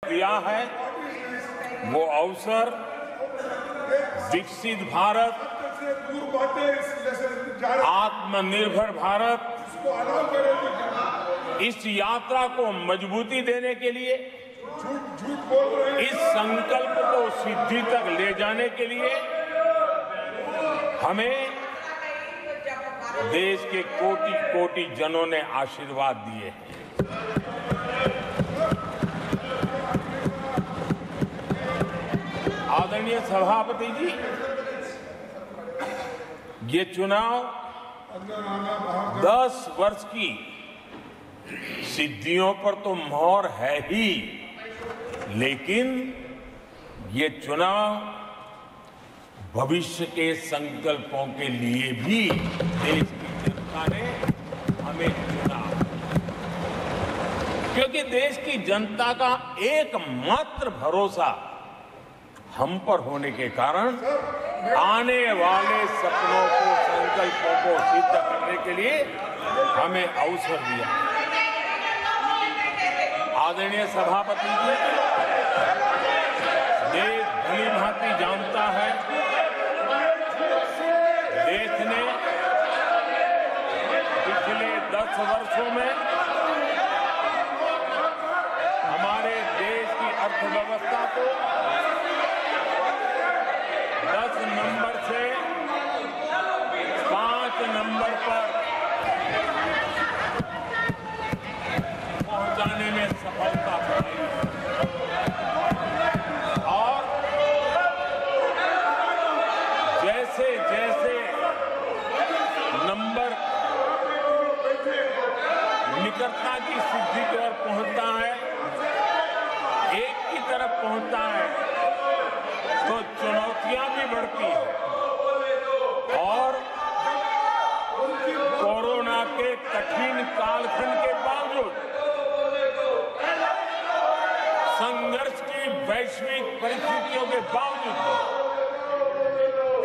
दिया है वो अवसर विकसित भारत, आत्मनिर्भर भारत, इस यात्रा को मजबूती देने के लिए, इस संकल्प को सिद्धि तक ले जाने के लिए हमें देश के कोटि कोटि जनों ने आशीर्वाद दिए हैं। आदरणीय सभापति जी, ये चुनाव 10 वर्ष की सिद्धियों पर तो मोहर है ही, लेकिन ये चुनाव भविष्य के संकल्पों के लिए भी देश की जनता ने हमें चुना, क्योंकि देश की जनता का एकमात्र भरोसा हम पर होने के कारण आने वाले सपनों को, संकल्पों को सिद्ध करने के लिए हमें अवसर दिया। आदरणीय सभापति जी, देश भली भांति जानता है, देश ने पिछले 10 वर्षों में हमारे देश की अर्थव्यवस्था को 10 नंबर से 5 नंबर पर पहुंचाने में सफलता पाई और जैसे जैसे नंबर निकटता की सिद्धि की ओर पहुंचता है, एक की तरफ पहुंचता है, तो चुनौतियां भी बढ़ती हैं और कोरोना के कठिन कालखंड के बावजूद, संघर्ष की वैश्विक परिस्थितियों के बावजूद,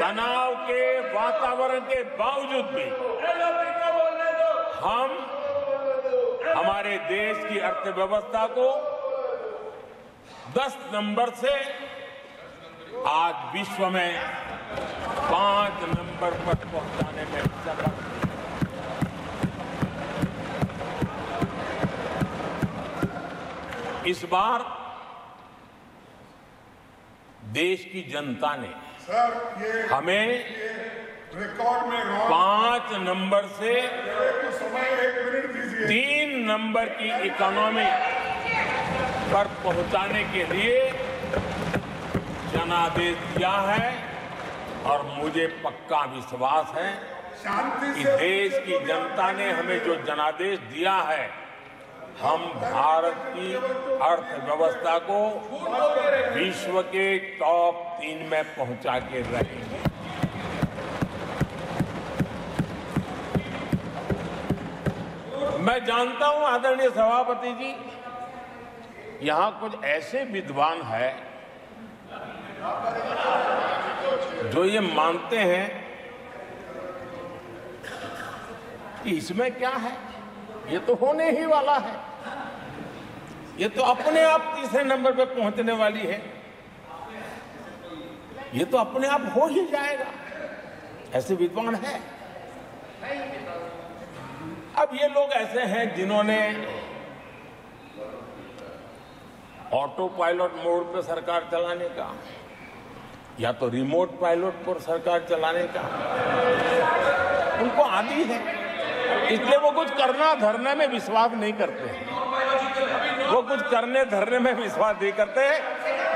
तनाव के वातावरण के बावजूद भी हम हमारे देश की अर्थव्यवस्था को 10 नंबर से आज विश्व में 5 नंबर पर पहुंचाने में सफल। इस बार देश की जनता ने हमें रिकॉर्ड में 5 नंबर से 3 नंबर की इकोनॉमी पर पहुंचाने के लिए जनादेश दिया है और मुझे पक्का विश्वास है कि देश की जनता ने हमें जो जनादेश दिया है, हम भारत की अर्थव्यवस्था को विश्व के टॉप 3 में पहुंचा के रहेंगे। मैं जानता हूं आदरणीय सभापति जी, यहां कुछ ऐसे विद्वान हैं जो ये मानते हैं कि इसमें क्या है, ये तो होने ही वाला है, ये तो अपने आप तीसरे नंबर पे पहुंचने वाली है, ये तो अपने आप हो ही जाएगा, ऐसे विद्वान हैं। अब ये लोग ऐसे हैं जिन्होंने ऑटो पायलट मोड पे सरकार चलाने का या तो रिमोट पायलट पर सरकार चलाने का उनको आदी है, इसलिए वो कुछ करना धरने में विश्वास नहीं करते हैं। वो कुछ करने धरने में विश्वास नहीं करते,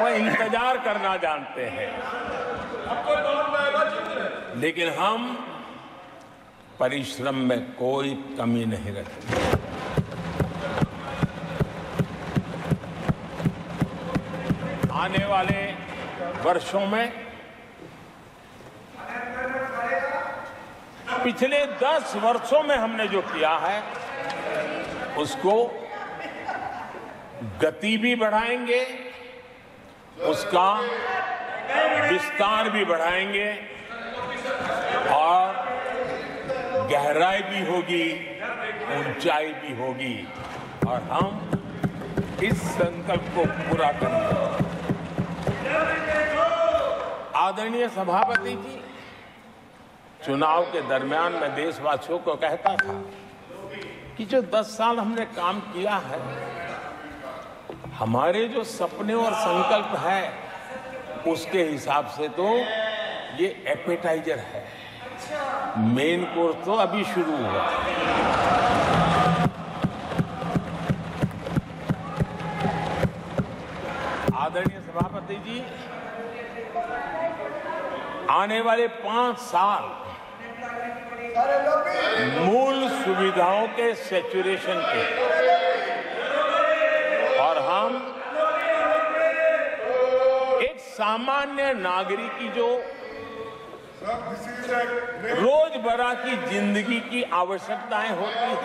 वो इंतजार करना जानते हैं। लेकिन हम परिश्रम में कोई कमी नहीं रखते। आने वाले वर्षों में पिछले 10 वर्षों में हमने जो किया है उसको गति भी बढ़ाएंगे, उसका विस्तार भी बढ़ाएंगे और गहराई भी होगी, ऊंचाई भी होगी और हम इस संकल्प को पूरा करेंगे। आदरणीय सभापति जी, चुनाव के दरमियान मैं देशवासियों को कहता था कि जो 10 साल हमने काम किया है, हमारे जो सपने और संकल्प है, उसके हिसाब से तो ये एपेटाइजर है, मेन कोर्स तो अभी शुरू हुआ। आदरणीय सभापति जी, आने वाले 5 साल मूल सुविधाओं के सैचुरेशन के, और हम एक सामान्य नागरिक की जो रोजमर्रा की जिंदगी की आवश्यकताएं होती हैं,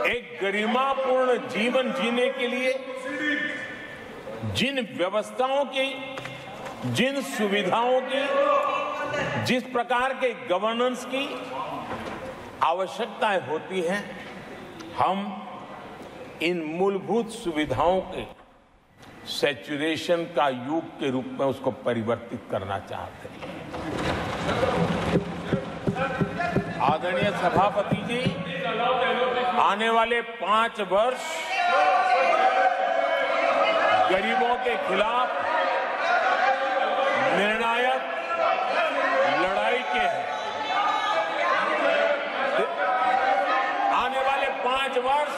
एक गरिमापूर्ण जीवन जीने के लिए जिन व्यवस्थाओं की, जिन सुविधाओं की, जिस प्रकार के गवर्नेंस की आवश्यकताएं होती हैं, हम इन मूलभूत सुविधाओं के सैचुरेशन का युग के रूप में उसको परिवर्तित करना चाहते हैं। आदरणीय सभापति जी, आने वाले 5 वर्ष गरीबों के खिलाफ निर्णायक लड़ाई के हैं। आने वाले 5 वर्ष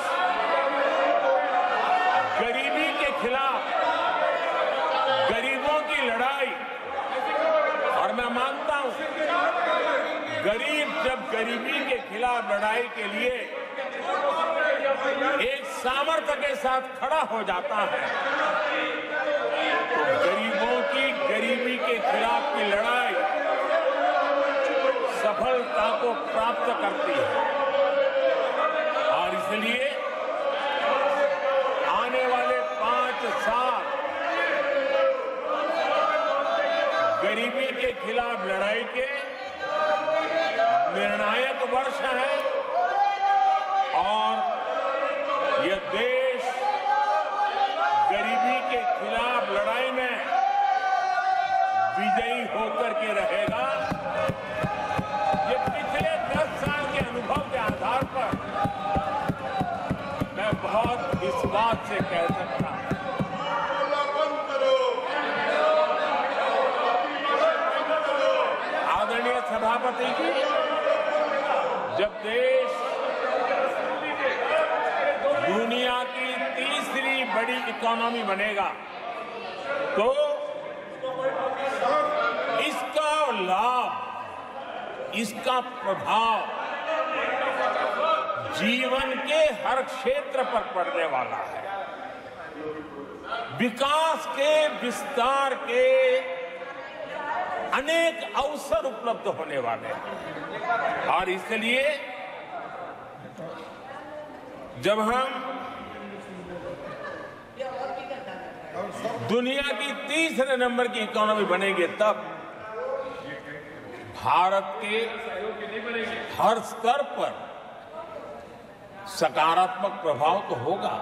गरीबी के खिलाफ, गरीबों की लड़ाई, और मैं मानता हूं गरीब जब गरीबी के खिलाफ लड़ाई के लिए एक सामर्थ्य के साथ खड़ा हो जाता है, तो गरीबों की गरीबी के खिलाफ की लड़ाई सफलता को प्राप्त करती है। और इसलिए आने वाले 5 साल गरीबी के खिलाफ लड़ाई के निर्णायक वर्ष है, और यह देश गरीबी के खिलाफ लड़ाई में विजयी होकर के रहेगा। ये पिछले 10 साल के अनुभव के आधार पर मैं बहुत विश्वास से कह सकता हूं। आदरणीय सभापति जी, जब देश दुनिया की तीसरी बड़ी इकोनॉमी बनेगा, तो इसका लाभ, इसका प्रभाव जीवन के हर क्षेत्र पर पड़ने वाला है। विकास के, विस्तार के अनेक अवसर उपलब्ध होने वाले हैं। और इसलिए जब हम दुनिया की तीसरे नंबर की इकोनॉमी बनेंगे, तब भारत के हर स्तर पर सकारात्मक प्रभाव तो होगा।